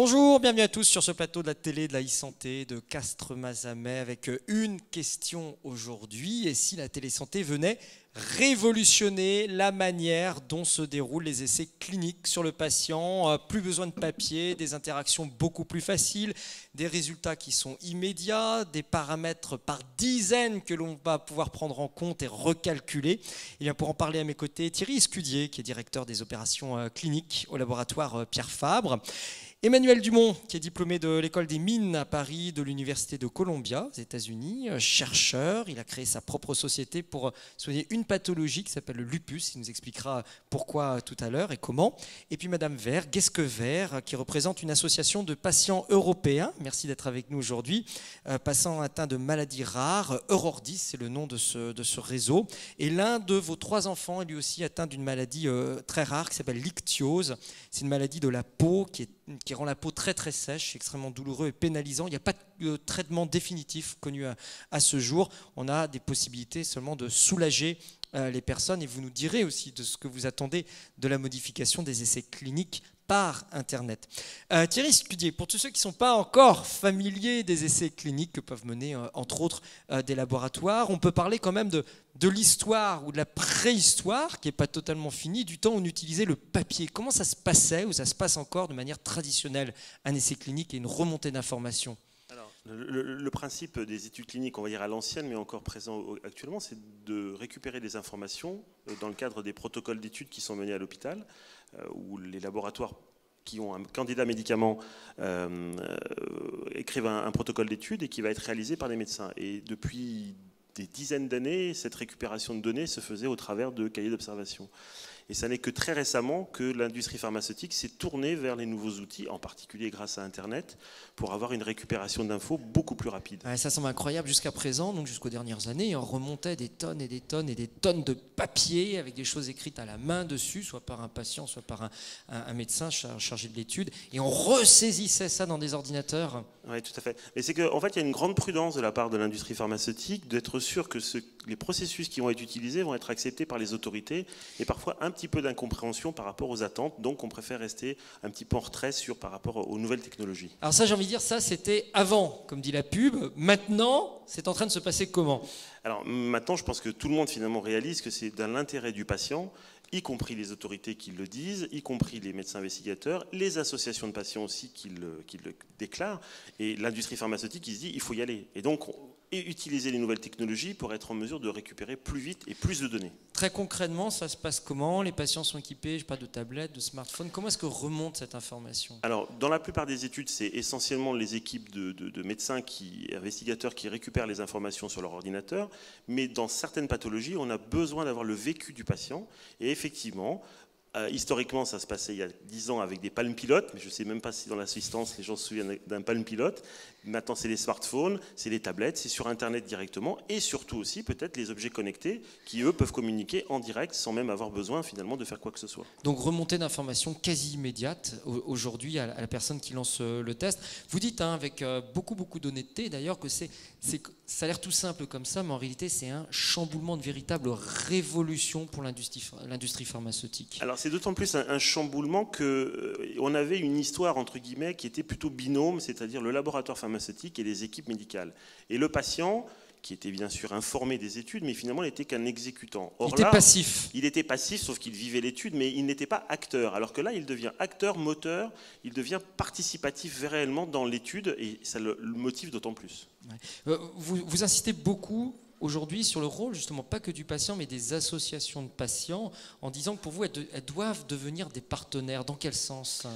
Bonjour, bienvenue à tous sur ce plateau de la télé de la e-santé de Castres-Mazamet avec une question aujourd'hui. Et si la télésanté venait révolutionner la manière dont se déroulent les essais cliniques sur le patient, plus besoin de papier, des interactions beaucoup plus faciles, des résultats qui sont immédiats, des paramètres par dizaines que l'on va pouvoir prendre en compte et recalculer. Et bien pour en parler à mes côtés, Thierry Escudier, qui est directeur des opérations cliniques au laboratoire Pierre Fabre. Emmanuel Dumont, qui est diplômé de l'école des mines à Paris, de l'université de Columbia, aux États-Unis, chercheur. Il a créé sa propre société pour soigner une pathologie qui s'appelle le lupus. Il nous expliquera pourquoi tout à l'heure et comment. Et puis Madame Vert, Geske Vert, qui représente une association de patients européens. Merci d'être avec nous aujourd'hui. Patients atteints de maladies rares. Eurordis, c'est le nom de ce réseau. Et l'un de vos 3 enfants est lui aussi atteint d'une maladie très rare qui s'appelle l'ichthyose. C'est une maladie de la peau qui rend la peau très très sèche, extrêmement douloureux et pénalisant. Il n'y a pas de traitement définitif connu à ce jour. On a des possibilités seulement de soulager les personnes et vous nous direz aussi de ce que vous attendez de la modification des essais cliniques par Internet. Thierry Escudier, pour tous ceux qui ne sont pas encore familiers des essais cliniques que peuvent mener entre autres des laboratoires, on peut parler quand même de l'histoire ou de la préhistoire qui n'est pas totalement finie, du temps où on utilisait le papier. Comment ça se passait ou ça se passe encore de manière traditionnelle, un essai clinique et une remontée d'informations? Alors, le principe des études cliniques, on va dire à l'ancienne, mais encore présent actuellement, c'est de récupérer des informations dans le cadre des protocoles d'études qui sont menés à l'hôpital, où les laboratoires qui ont un candidat médicament écrivent un protocole d'études et qui va être réalisé par des médecins. Et depuis des dizaines d'années, cette récupération de données se faisait au travers de cahiers d'observation. Et ça n'est que très récemment que l'industrie pharmaceutique s'est tournée vers les nouveaux outils, en particulier grâce à Internet, pour avoir une récupération d'infos beaucoup plus rapide. Ouais, ça semble incroyable jusqu'à présent, donc jusqu'aux dernières années, on remontait des tonnes et des tonnes et des tonnes de papier avec des choses écrites à la main dessus, soit par un patient, soit par un médecin chargé de l'étude, et on ressaisissait ça dans des ordinateurs. Oui, tout à fait. Mais c'est qu'en fait, il y a une grande prudence de la part de l'industrie pharmaceutique d'être sûr que les processus qui vont être utilisés vont être acceptés par les autorités et parfois un petit peu d'incompréhension par rapport aux attentes. Donc, on préfère rester un petit peu en retrait par rapport aux nouvelles technologies. Alors ça, j'ai envie de dire, ça, c'était avant, comme dit la pub. Maintenant, c'est en train de se passer comment? Alors maintenant, je pense que tout le monde finalement réalise que c'est dans l'intérêt du patient, y compris les autorités qui le disent, y compris les médecins investigateurs, les associations de patients aussi qui le déclarent, et l'industrie pharmaceutique qui se dit il faut y aller. Et donc, utiliser les nouvelles technologies pour être en mesure de récupérer plus vite et plus de données. Très concrètement, ça se passe comment? Les patients sont équipés, je sais pas, de tablettes, de smartphones. Comment est-ce que remonte cette information? Alors, dans la plupart des études, c'est essentiellement les équipes de médecins, investigateurs qui récupèrent les informations sur leur ordinateur. Mais dans certaines pathologies, on a besoin d'avoir le vécu du patient. Et effectivement, historiquement, ça se passait il y a 10 ans avec des palmes pilotes, mais je ne sais même pas si dans l'assistance, les gens se souviennent d'un palme pilote. Maintenant, c'est les smartphones, c'est les tablettes, c'est sur Internet directement, et surtout aussi peut-être les objets connectés qui, eux, peuvent communiquer en direct sans même avoir besoin finalement de faire quoi que ce soit. Donc remontée d'informations quasi immédiate aujourd'hui à la personne qui lance le test. Vous dites avec beaucoup d'honnêteté d'ailleurs que ça a l'air tout simple comme ça, mais en réalité c'est un chamboulement, de véritable révolution pour l'industrie pharmaceutique. Alors c'est d'autant plus un chamboulement qu'on avait une histoire entre guillemets qui était plutôt binôme, c'est-à-dire le laboratoire pharmaceutique et les équipes médicales. Et le patient, qui était bien sûr informé des études, mais finalement il n'était qu'un exécutant. Or, il était passif. Il était passif, sauf qu'il vivait l'étude, mais il n'était pas acteur. Alors que là, il devient acteur, moteur, il devient participatif réellement dans l'étude, et ça le motive d'autant plus. Ouais. Vous insistez beaucoup aujourd'hui sur le rôle, justement, pas que du patient, mais des associations de patients, en disant que pour vous, elles doivent devenir des partenaires. Dans quel sens ?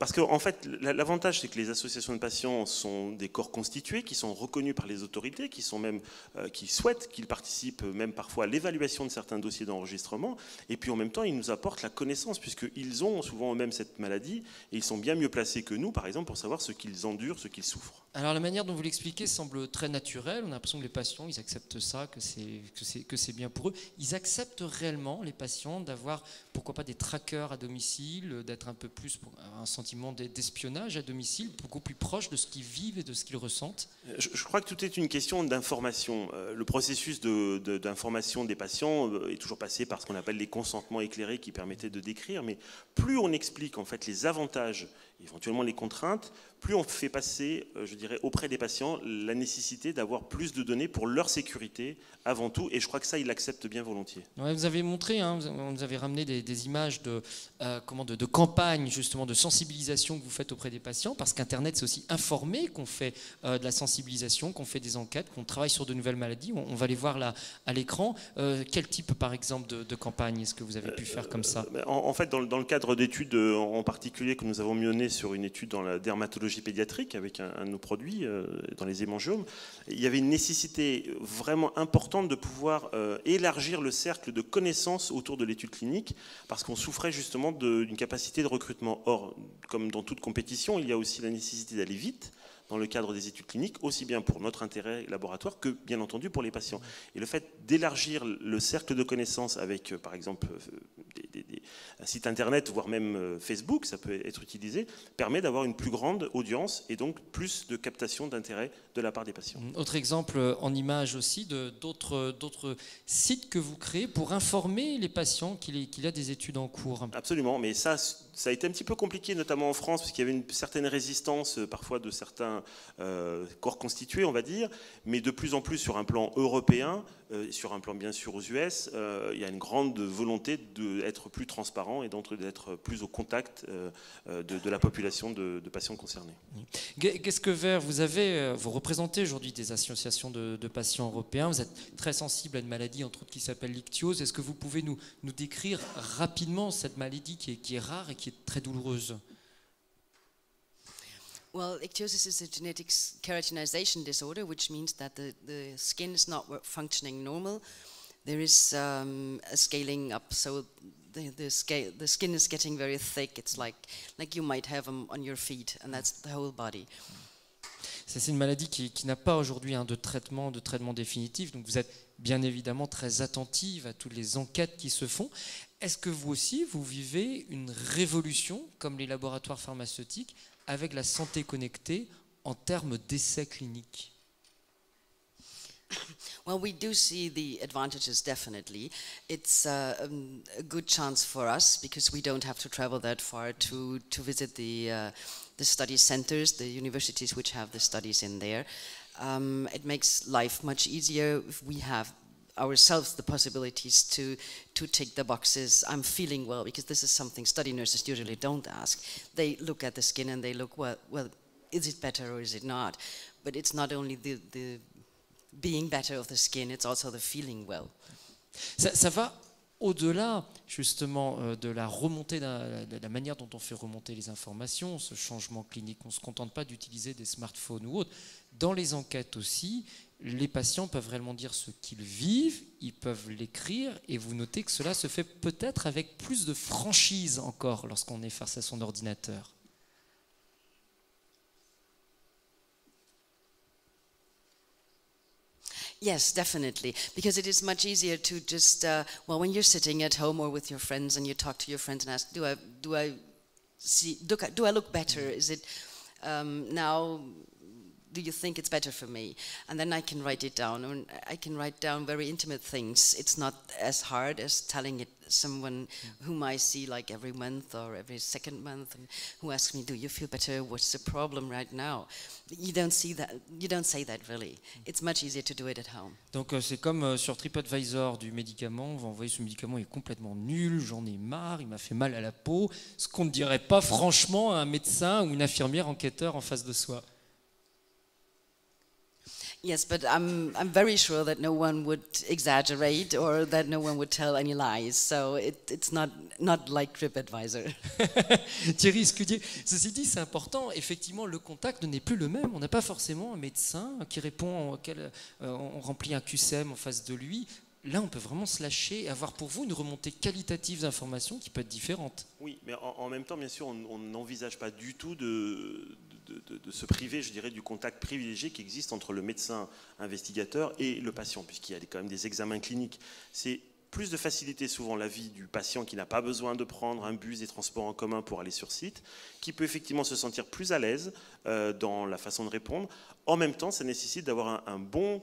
Parce qu'en fait, l'avantage, c'est que les associations de patients sont des corps constitués, qui sont reconnus par les autorités, qui souhaitent qu'ils participent même parfois à l'évaluation de certains dossiers d'enregistrement. Et puis en même temps, ils nous apportent la connaissance, puisqu'ils ont souvent eux-mêmes cette maladie, et ils sont bien mieux placés que nous, par exemple, pour savoir ce qu'ils endurent, ce qu'ils souffrent. Alors la manière dont vous l'expliquez semble très naturelle. On a l'impression que les patients, ils acceptent ça, que c'est bien pour eux. Ils acceptent réellement, les patients, d'avoir, pourquoi pas, des trackers à domicile, d'être un peu plus pour un sentiment d'espionnage à domicile, beaucoup plus proche de ce qu'ils vivent et de ce qu'ils ressentent. Je crois que tout est une question d'information. Le processus d'information des patients est toujours passé par ce qu'on appelle les consentements éclairés qui permettaient de décrire, mais plus on explique en fait les avantages éventuellement les contraintes, plus on fait passer, je dirais, auprès des patients la nécessité d'avoir plus de données pour leur sécurité avant tout, et je crois que ça, ils l'acceptent bien volontiers. Ouais, vous avez montré, hein, vous avez ramené des images de campagne, justement, de sensibilisation que vous faites auprès des patients, parce qu'Internet, c'est aussi informer qu'on fait de la sensibilisation, qu'on fait des enquêtes, qu'on travaille sur de nouvelles maladies. On va les voir là à l'écran. Quel type, par exemple, de campagne est-ce que vous avez pu faire comme ça? En fait, dans le cadre d'études en particulier que nous avons menées sur une étude dans la dermatologie pédiatrique avec un de nos produits dans les hémangiomes, il y avait une nécessité vraiment importante de pouvoir élargir le cercle de connaissances autour de l'étude clinique parce qu'on souffrait justement d'une capacité de recrutement. Or, comme dans toute compétition, il y a aussi la nécessité d'aller vite dans le cadre des études cliniques, aussi bien pour notre intérêt laboratoire que, bien entendu, pour les patients. Et le fait d'élargir le cercle de connaissances avec, par exemple, un site internet, voire même Facebook, ça peut être utilisé, permet d'avoir une plus grande audience et donc plus de captation d'intérêt de la part des patients. Autre exemple en image aussi d'autres sites que vous créez pour informer les patients qu'il y a des études en cours. Absolument, mais ça a été un petit peu compliqué, notamment en France, parce qu'il y avait une certaine résistance parfois de certains corps constitués, on va dire, mais de plus en plus sur un plan européen, sur un plan bien sûr aux US, il y a une grande volonté d'être plus transparent et d'être plus au contact de la population de patients concernés. Qu'est-ce que vous représentez aujourd'hui des associations de patients européens, vous êtes très sensible à une maladie entre autres qui s'appelle l'ichthyose. Est-ce que vous pouvez nous décrire rapidement cette maladie qui est rare et qui est très douloureuse? Well, ichthyosis is a genetic keratinization disorder, which means that the skin is not functioning normal. There is a scaling up, so the skin is getting very thick. It's like you might have on your feet, and that's the whole body. C'est une maladie qui n'a pas aujourd'hui de traitement définitif, donc vous êtes bien évidemment très attentive à toutes les enquêtes qui se font. Est-ce que vous aussi, vous vivez une révolution, comme les laboratoires pharmaceutiques, avec la santé connectée en termes d'essais cliniques? Well, we do see the advantages, definitely. It's a good chance for us because we don't have to travel that far to visit the study centers, the universities which have the studies in there. It makes life much easier if we have ourselves the possibilities to tick the boxes. I'm feeling well, because this is something study nurses usually don't ask. They look at the skin and they look, well, is it better or is it not? But it's not only the being better of the skin, it's also the feeling well. Ça va au-delà justement de la remontée, de la manière dont on fait remonter les informations, ce changement clinique. On ne se contente pas d'utiliser des smartphones ou autres. Dans les enquêtes aussi, les patients peuvent réellement dire ce qu'ils vivent, ils peuvent l'écrire, et vous notez que cela se fait peut-être avec plus de franchise encore lorsqu'on est face à son ordinateur. Yes, definitely, because it is much easier to just, well, when you're sitting at home or with your friends and you talk to your friends and ask, do I look better? Is it now, do you think it's better for me? And then I can write it down, and I can write down very intimate things. It's not as hard as telling it someone whom I see like every month or every second month, and who asks me, do you feel better? What's the problem right now? You don't see that. You don't say that really. It's much easier to do it at home. Donc c'est comme sur TripAdvisor du médicament, vous envoyez ce médicament est complètement nul, j'en ai marre, il m'a fait mal à la peau, ce qu'on ne dirait pas franchement à un médecin ou une infirmière enquêteur en face de soi. Yes, but I'm very sure that no one would exaggerate or that no one would tell any lies. So it's not like TripAdvisor. Thierry Scudier, ceci dit, c'est important. Effectivement, le contact n'est plus le même. On n'a pas forcément un médecin qui répond, auquel on remplit un QCM en face de lui. Là, on peut vraiment se lâcher et avoir pour vous une remontée qualitative d'informations qui peut être différente. Oui, mais en même temps, bien sûr, on n'envisage pas du tout de se priver, je dirais, du contact privilégié qui existe entre le médecin investigateur et le patient, puisqu'il y a quand même des examens cliniques. C'est plus de faciliter souvent la vie du patient qui n'a pas besoin de prendre un bus, des transports en commun pour aller sur site, qui peut effectivement se sentir plus à l'aise dans la façon de répondre. En même temps, ça nécessite d'avoir une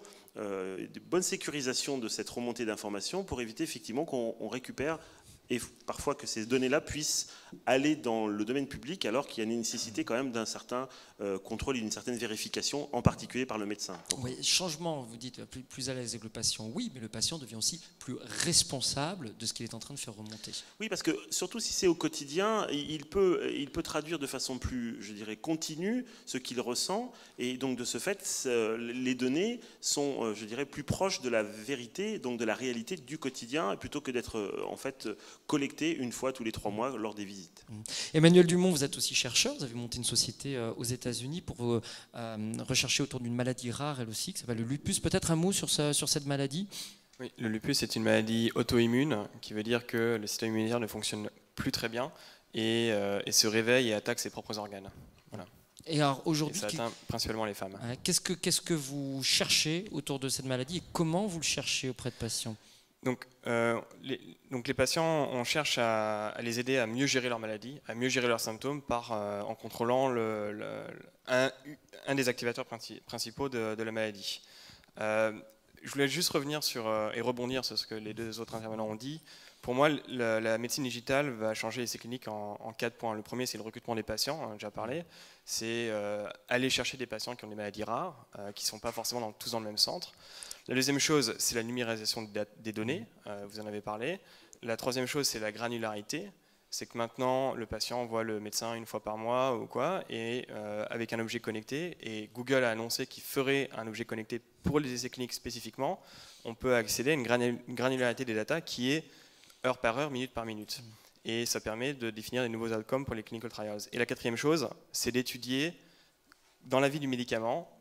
bonne sécurisation de cette remontée d'informations pour éviter effectivement qu'on récupère et parfois que ces données-là puissent aller dans le domaine public alors qu'il y a une nécessité quand même d'un certain contrôle et d'une certaine vérification, en particulier par le médecin. Oui, changement, vous dites plus à l'aise avec le patient, oui, mais le patient devient aussi plus responsable de ce qu'il est en train de faire remonter. Oui, parce que surtout si c'est au quotidien, il peut traduire de façon plus, je dirais, continue ce qu'il ressent, et donc de ce fait, les données sont, je dirais, plus proches de la vérité, donc de la réalité du quotidien, plutôt que d'être en fait collectées une fois tous les 3 mois lors des visites. Emmanuel Dumont, vous êtes aussi chercheur, vous avez monté une société aux États-Unis pour rechercher autour d'une maladie rare, elle aussi, qui s'appelle le lupus. Peut-être un mot sur cette maladie? Oui, le lupus est une maladie auto-immune, qui veut dire que le système immunitaire ne fonctionne plus très bien et se réveille et attaque ses propres organes. Voilà. Et alors aujourd'hui, ça atteint principalement les femmes. Qu'est-ce que vous cherchez autour de cette maladie et comment vous le cherchez auprès de patients? Donc les patients, on cherche à les aider à mieux gérer leur maladie, à mieux gérer leurs symptômes en contrôlant un des activateurs principaux de la maladie. Je voulais juste revenir et rebondir sur ce que les deux autres intervenants ont dit. Pour moi, la médecine digitale va changer l'essai clinique en 4 points. Le premier, c'est le recrutement des patients, on a déjà parlé. C'est aller chercher des patients qui ont des maladies rares, qui ne sont pas forcément tous dans le même centre. La deuxième chose, c'est la numérisation des données, vous en avez parlé. La troisième chose, c'est la granularité. C'est que maintenant, le patient voit le médecin une fois par mois ou quoi, et avec un objet connecté, et Google a annoncé qu'il ferait un objet connecté pour les essais cliniques spécifiquement, on peut accéder à une granularité des datas qui est heure par heure, minute par minute. Et ça permet de définir des nouveaux outcomes pour les clinical trials. Et la quatrième chose, c'est d'étudier dans la vie du médicament,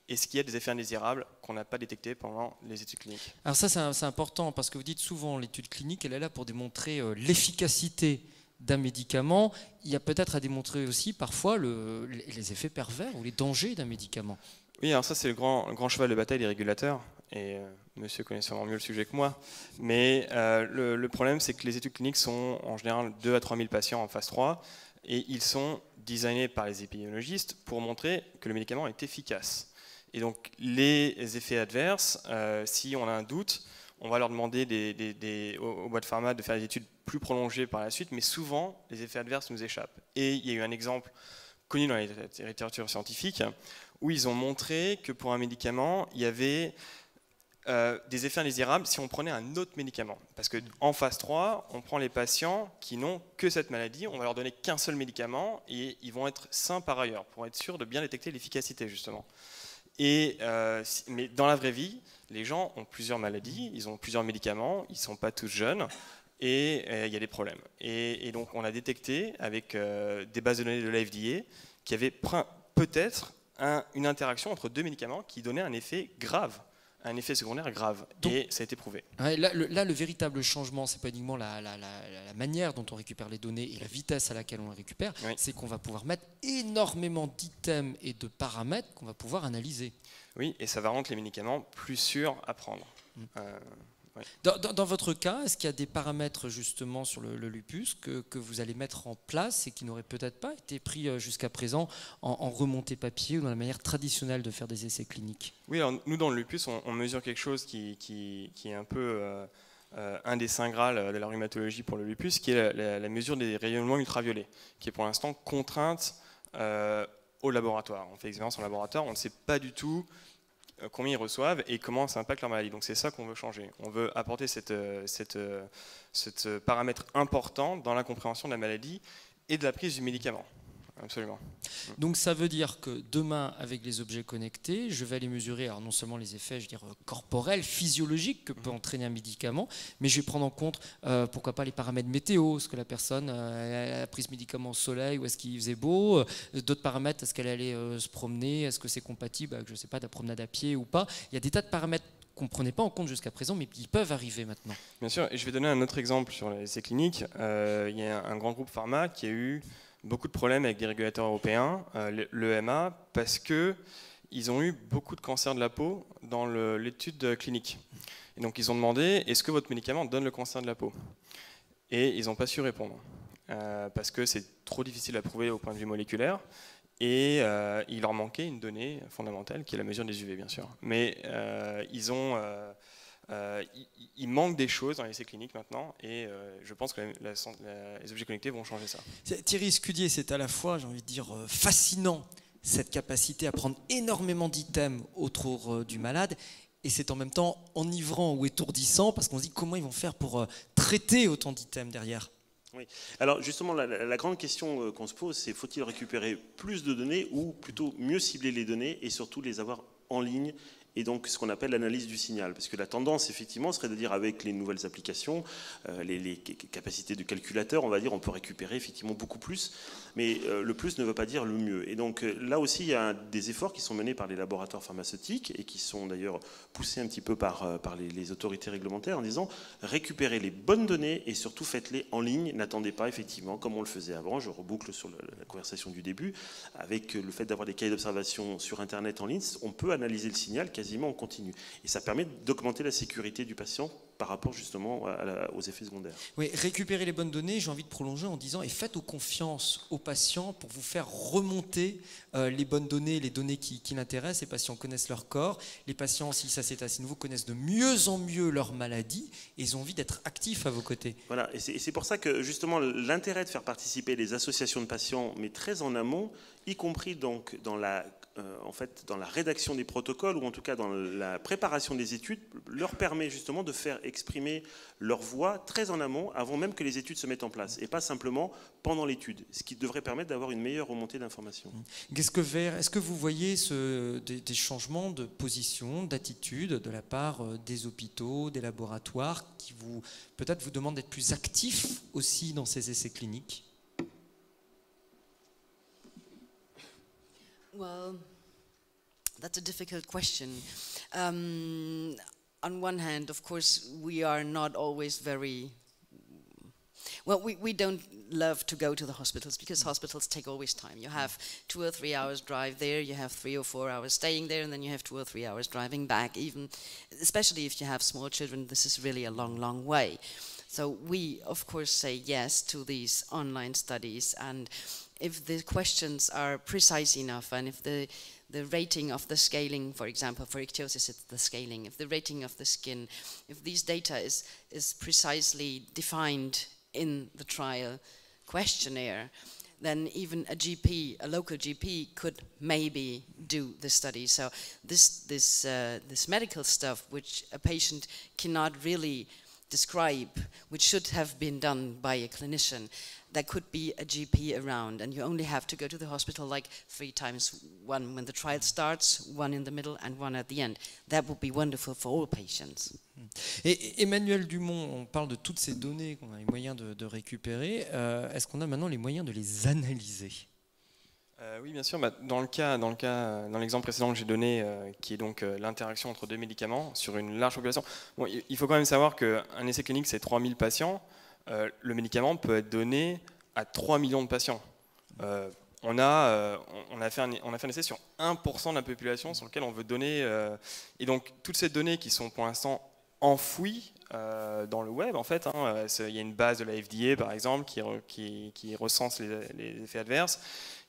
est-ce qu'il y a des effets indésirables qu'on n'a pas détectés pendant les études cliniques? Alors ça, c'est important, parce que vous dites souvent l'étude clinique, elle est là pour démontrer l'efficacité d'un médicament. Il y a peut-être à démontrer aussi parfois les effets pervers ou les dangers d'un médicament. Oui, alors ça c'est le grand cheval de bataille des régulateurs, et monsieur connaît sûrement mieux le sujet que moi, mais le problème c'est que les études cliniques sont en général 2 à 3 000 patients en phase 3, et ils sont designés par les épidémiologistes pour montrer que le médicament est efficace. Et donc les effets adverses, si on a un doute, on va leur demander aux boîtes pharma de faire des études plus prolongées par la suite, mais souvent les effets adverses nous échappent. Et il y a eu un exemple connu dans la littérature scientifique où ils ont montré que pour un médicament, il y avait des effets indésirables si on prenait un autre médicament. Parce qu'en phase 3, on prend les patients qui n'ont que cette maladie, on va leur donner qu'un seul médicament et ils vont être sains par ailleurs pour être sûr de bien détecter l'efficacité justement. Mais dans la vraie vie, les gens ont plusieurs maladies, ils ont plusieurs médicaments, ils ne sont pas tous jeunes et il y a des problèmes. Et donc on a détecté avec des bases de données de la FDA qu'il y avait peut-être une interaction entre 2 médicaments qui donnait un effet grave, un effet secondaire grave. Donc, et ça a été prouvé. Ouais, là, le véritable changement, c'est pas uniquement la manière dont on récupère les données et la vitesse à laquelle on les récupère, oui. C'est qu'on va pouvoir mettre énormément d'items et de paramètres qu'on va pouvoir analyser. Oui, et ça va rendre les médicaments plus sûrs à prendre. Oui. Dans votre cas, est-ce qu'il y a des paramètres justement sur le lupus que vous allez mettre en place et qui n'auraient peut-être pas été pris jusqu'à présent en remontée papier ou dans la manière traditionnelle de faire des essais cliniques? Oui, alors nous dans le lupus, on mesure quelque chose qui est un peu un des saints grâles de la rhumatologie pour le lupus, qui est la mesure des rayonnements ultraviolets, qui est pour l'instant contrainte au laboratoire. On fait expérience en laboratoire, on ne sait pas du tout combien ils reçoivent et comment ça impacte leur maladie. Donc c'est ça qu'on veut changer. On veut apporter ce paramètre important dans la compréhension de la maladie et de la prise du médicament. Absolument. Donc ça veut dire que demain, avec les objets connectés, je vais aller mesurer alors non seulement les effets, je veux dire, corporels, physiologiques que peut entraîner un médicament, mais je vais prendre en compte, pourquoi pas, les paramètres météo, est-ce que la personne a pris ce médicament au soleil ou est-ce qu'il faisait beau, d'autres paramètres, est-ce qu'elle allait se promener, est-ce que c'est compatible avec, je sais pas, de la promenade à pied ou pas. Il y a des tas de paramètres qu'on ne prenait pas en compte jusqu'à présent, mais qui peuvent arriver maintenant. Bien sûr, et je vais donner un autre exemple sur les essais cliniques. Il y a un grand groupe pharma qui a eu beaucoup de problèmes avec des régulateurs européens, l'EMA, parce qu'ils ont eu beaucoup de cancers de la peau dans l'étude clinique. Et donc ils ont demandé, est-ce que votre médicament donne le cancer de la peau? Et ils n'ont pas su répondre, parce que c'est trop difficile à prouver au point de vue moléculaire, et il leur manquait une donnée fondamentale, qui est la mesure des UV, bien sûr. Mais ils ont il manque des choses dans les essais cliniques maintenant, et je pense que les objets connectés vont changer ça. Thierry Scudier, c'est à la fois, j'ai envie de dire, fascinant, cette capacité à prendre énormément d'items autour du malade, et c'est en même temps enivrant ou étourdissant, parce qu'on se dit comment ils vont faire pour traiter autant d'items derrière. Oui. Alors justement, la grande question qu'on se pose, c'est faut-il récupérer plus de données ou plutôt mieux cibler les données et surtout les avoir en ligne, et donc ce qu'on appelle l'analyse du signal. Parce que la tendance, effectivement, serait de dire avec les nouvelles applications, les capacités de calculateur, on va dire, on peut récupérer effectivement beaucoup plus, mais le plus ne veut pas dire le mieux. Et donc là aussi, il y a des efforts qui sont menés par les laboratoires pharmaceutiques et qui sont d'ailleurs poussés un petit peu par les autorités réglementaires en disant récupérez les bonnes données et surtout faites-les en ligne. N'attendez pas effectivement comme on le faisait avant. Je reboucle sur la conversation du début. Avec le fait d'avoir des cahiers d'observation sur Internet en ligne, on peut analyser le signal quasiment en continu. Et ça permet d'augmenter la sécurité du patient par rapport justement aux effets secondaires. Oui, récupérer les bonnes données, j'ai envie de prolonger en disant, et faites confiance aux patients pour vous faire remonter les bonnes données, les données qui l'intéressent. Les patients connaissent leur corps, les patients, si ça c'est assez nouveau, connaissent de mieux en mieux leur maladie, et ils ont envie d'être actifs à vos côtés. Voilà, et c'est pour ça que justement l'intérêt de faire participer les associations de patients, mais très en amont, y compris donc dans la rédaction des protocoles ou en tout cas dans la préparation des études, leur permet justement de faire exprimer leur voix très en amont avant même que les études se mettent en place et pas simplement pendant l'étude, ce qui devrait permettre d'avoir une meilleure remontée d'informations. Est-ce que vous voyez des changements de position, d'attitude de la part des hôpitaux, des laboratoires qui peut-être vous demandent d'être plus actifs aussi dans ces essais cliniques ? Well, that's a difficult question. On one hand, of course, we are not always we don't love to go to the hospitals because hospitals take always time. You have 2 or 3 hours drive there, you have 3 or 4 hours staying there, and then you have 2 or 3 hours driving back. Even, especially if you have small children, this is really a long, long way. So we, of course, say yes to these online studies, and if the questions are precise enough, and if the rating of the scaling, for example, for ichthyosis it's the scaling, if the rating of the skin, if these data is precisely defined in the trial questionnaire, then even a local GP could maybe do the study. So this medical stuff, which a patient cannot really describe, which should have been done by a clinician, there could be a GP around, and you only have to go to the hospital like 3 times, one when the trial starts, one in the middle, and one at the end. That would be wonderful for all patients. Et Emmanuel Dumont, on parle de toutes ces données qu'on a les moyens de récupérer. Est-ce qu'on a maintenant les moyens de les analyser ? Oui, bien sûr. Dans l'exemple précédent que j'ai donné, qui est donc l'interaction entre 2 médicaments sur une large population, bon, il faut quand même savoir qu'un essai clinique, c'est 3000 patients. Le médicament peut être donné à 3 millions de patients. On a fait un essai sur 1% de la population sur lequel on veut donner. Et donc, toutes ces données qui sont pour l'instant enfouies dans le web, en fait, il y a une base de la FDA, par exemple, qui recense les effets adverses.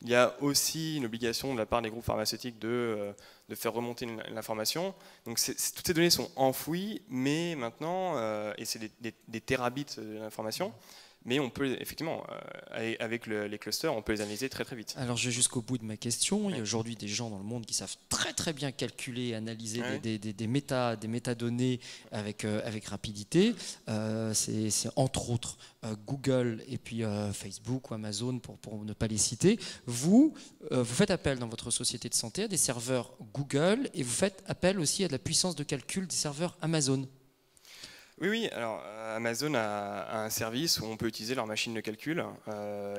Il y a aussi une obligation de la part des groupes pharmaceutiques de faire remonter l'information. Donc toutes ces données sont enfouies, mais maintenant, et c'est des terabits d'informations, mais on peut effectivement, avec les clusters, on peut les analyser très très vite. Alors je vais jusqu'au bout de ma question. Il y a aujourd'hui des gens dans le monde qui savent très très bien calculer et analyser des métadonnées avec rapidité. C'est entre autres Google et puis Facebook ou Amazon pour ne pas les citer. Vous faites appel dans votre société de santé à des serveurs Google et vous faites appel aussi à de la puissance de calcul des serveurs Amazon. Oui, alors Amazon a un service où on peut utiliser leur machine de calcul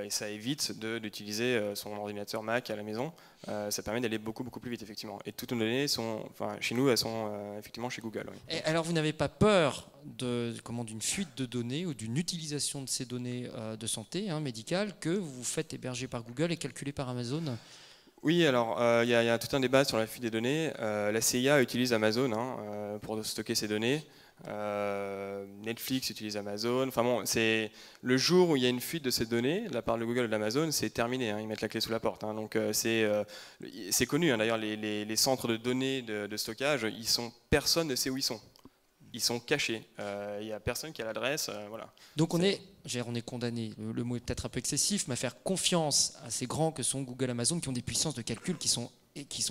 et ça évite d'utiliser son ordinateur Mac à la maison. Ça permet d'aller beaucoup plus vite, effectivement. Et toutes nos données chez nous, elles sont effectivement chez Google. Oui. Et alors vous n'avez pas peur d'une fuite de données ou d'une utilisation de ces données de santé médicales que vous faites héberger par Google et calculer par Amazon ? Oui, alors il y a tout un débat sur la fuite des données. La CIA utilise Amazon pour stocker ses données. Netflix utilise Amazon. Enfin bon, c'est le jour où il y a une fuite de ces données de la part de Google et d'Amazon, c'est terminé. Ils mettent la clé sous la porte. Donc c'est connu. D'ailleurs, les centres de données de stockage, personne ne sait où ils sont. ils sont cachés. Il n'y a personne qui a l'adresse. Voilà. Donc on est condamné, le mot est peut-être un peu excessif, mais à faire confiance à ces grands que sont Google, Amazon, qui ont des puissances de calcul qui sont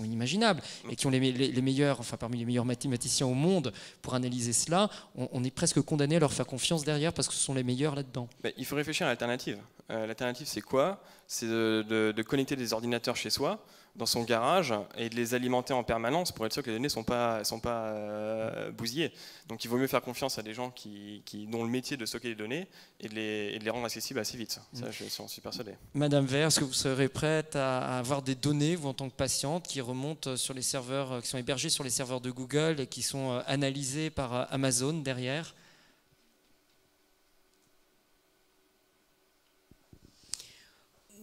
inimaginables et qui ont les meilleurs, enfin parmi les meilleurs mathématiciens au monde pour analyser cela. On est presque condamné à leur faire confiance derrière parce que ce sont les meilleurs là-dedans. Mais il faut réfléchir à l'alternative. L'alternative, c'est quoi? C'est de connecter des ordinateurs chez soi, dans son garage, et de les alimenter en permanence pour être sûr que les données ne sont pas bousillées. Donc il vaut mieux faire confiance à des gens dont le métier est de stocker les données et de les rendre accessibles assez vite. Ça, j'en suis persuadé. Madame Vert, est-ce que vous serez prête à avoir des données, vous en tant que patiente, qui remontent sur les serveurs, qui sont hébergées sur les serveurs de Google et qui sont analysées par Amazon derrière?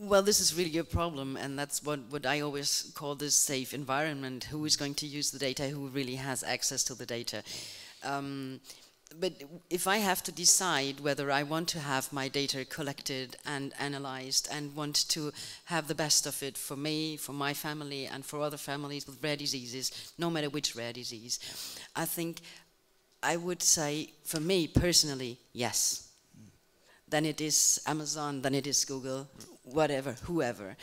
Well, this is really a problem, and that's what I always call this safe environment. Who is going to use the data? Who really has access to the data? But if I have to decide whether I want to have my data collected and analyzed and want to have the best of it for me, for my family, and for other families with rare diseases, no matter which rare disease, I think I would say, for me personally, yes. Then it is Amazon, then it is Google, whatever, whoever.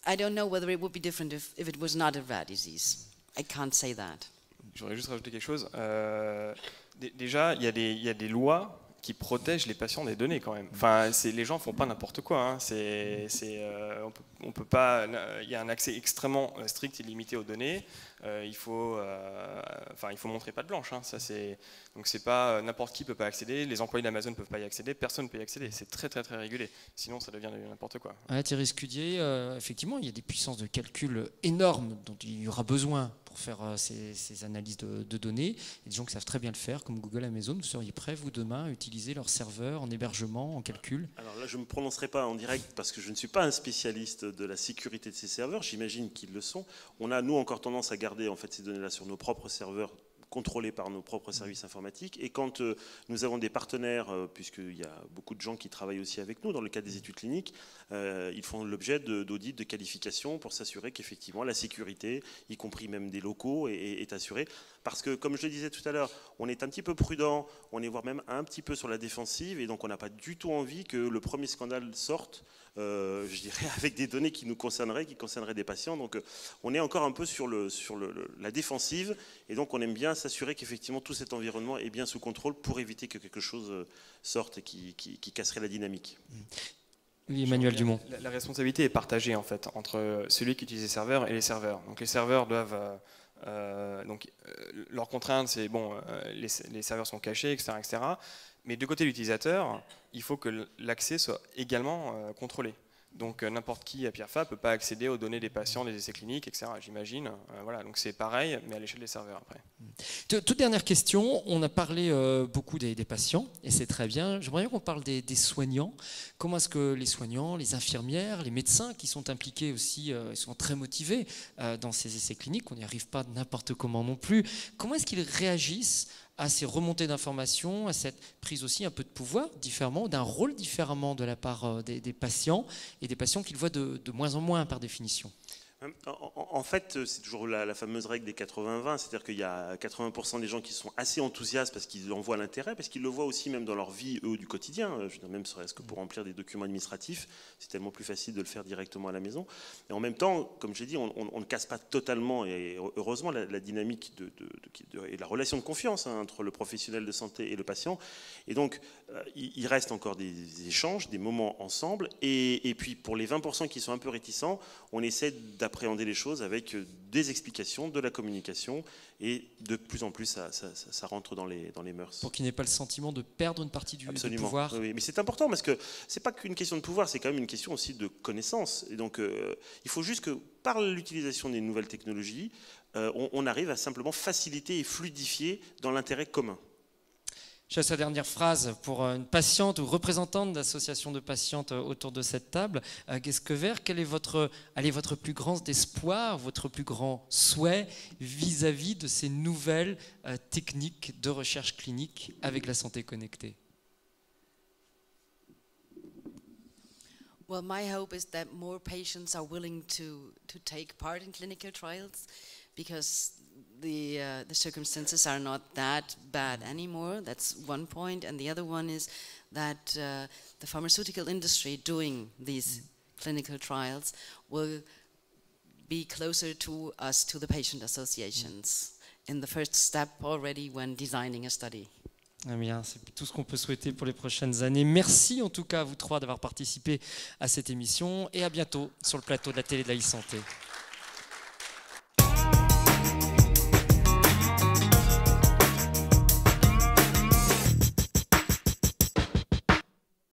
I don't know whether it would be different if it was not a rare disease. I can't say that. Je voudrais juste rajouter quelque chose. Déjà, il y a des lois qui protègent les patients des données quand même. Enfin, les gens font pas n'importe quoi. Hein. On peut pas. Il y a un accès extrêmement strict et limité aux données. Il faut montrer patte blanche. Hein. Donc c'est pas n'importe qui peut pas accéder. Les employés d'Amazon peuvent pas y accéder. Personne ne peut y accéder. C'est très très très régulé. Sinon, ça devient n'importe quoi. Thierry Scudier, effectivement, il y a des puissances de calcul énormes dont il y aura besoin pour faire ces analyses de données. Il y a des gens qui savent très bien le faire, comme Google, Amazon. Vous seriez prêts, vous, demain, à utiliser leurs serveurs en hébergement, en calcul? Alors là, je ne me prononcerai pas en direct parce que je ne suis pas un spécialiste de la sécurité de ces serveurs. J'imagine qu'ils le sont. On a, nous, encore tendance à garder en fait, ces données-là sur nos propres serveurs, contrôlés par nos propres services informatiques. Et quand nous avons des partenaires, puisqu'il y a beaucoup de gens qui travaillent aussi avec nous dans le cadre des études cliniques, ils font l'objet d'audits de qualification pour s'assurer qu'effectivement la sécurité, y compris même des locaux, est assurée. Parce que, comme je le disais tout à l'heure, on est un petit peu prudent, on est voire même un petit peu sur la défensive, et donc on n'a pas du tout envie que le premier scandale sorte, je dirais, avec des données qui nous concerneraient, qui concerneraient des patients. Donc on est encore un peu sur la défensive, et donc on aime bien s'assurer qu'effectivement tout cet environnement est bien sous contrôle pour éviter que quelque chose sorte qui casserait la dynamique. Oui, Emmanuel Dumont. La responsabilité est partagée en fait entre celui qui utilise les serveurs et les serveurs. Donc les serveurs doivent leur contrainte, c'est bon, les serveurs sont cachés, etc., etc. Mais de côté de l'utilisateur, il faut que l'accès soit également contrôlé. Donc n'importe qui à Pierre Fabre ne peut pas accéder aux données des patients, des essais cliniques, etc. J'imagine. Voilà, donc c'est pareil, mais à l'échelle des serveurs après. Toute dernière question. On a parlé beaucoup des patients, et c'est très bien. J'aimerais bien qu'on parle des soignants. Comment est-ce que les soignants, les infirmières, les médecins qui sont impliqués aussi, sont très motivés dans ces essais cliniques, on n'y arrive pas n'importe comment non plus. Comment est-ce qu'ils réagissent à ces remontées d'informations, à cette prise aussi un peu de pouvoir différemment, d'un rôle différemment de la part des patients, et des patients qu'ils voient de moins en moins par définition? En fait, c'est toujours la fameuse règle des 80-20, c'est-à-dire qu'il y a 80% des gens qui sont assez enthousiastes parce qu'ils en voient l'intérêt, parce qu'ils le voient aussi même dans leur vie, eux, du quotidien. Je veux dire, même serait-ce que pour remplir des documents administratifs, c'est tellement plus facile de le faire directement à la maison. Et en même temps, comme je l'ai dit, on ne casse pas totalement, et heureusement, la dynamique et la relation de confiance entre le professionnel de santé et le patient. Et donc, il reste encore des échanges, des moments ensemble. Et puis, pour les 20% qui sont un peu réticents, on essaie d'appréhender les choses avec des explications, de la communication, et de plus en plus ça rentre dans les mœurs. Pour qu'il n'ait pas le sentiment de perdre une partie du pouvoir. Oui, mais c'est important parce que c'est pas qu'une question de pouvoir, c'est quand même une question aussi de connaissance. Et donc il faut juste que par l'utilisation des nouvelles technologies, on arrive à simplement faciliter et fluidifier dans l'intérêt commun. J'ai sa dernière phrase pour une patiente ou représentante d'association de patientes autour de cette table. Guesquevert, quel est votre plus grand espoir, votre plus grand souhait vis-à-vis de ces nouvelles techniques de recherche clinique avec la santé connectée? Well, my hope is that more patients are willing to take part in clinical trials, because the circumstances are not that bad anymore. That's one point. And the other one is that the pharmaceutical industry doing these clinical trials will be closer to us, to the patient associations, in the first step already when designing a study. Eh bien, c'est tout ce qu'on peut souhaiter pour les prochaines années. Merci en tout cas à vous trois d'avoir participé à cette émission et à bientôt sur le plateau de la télé de la e-santé.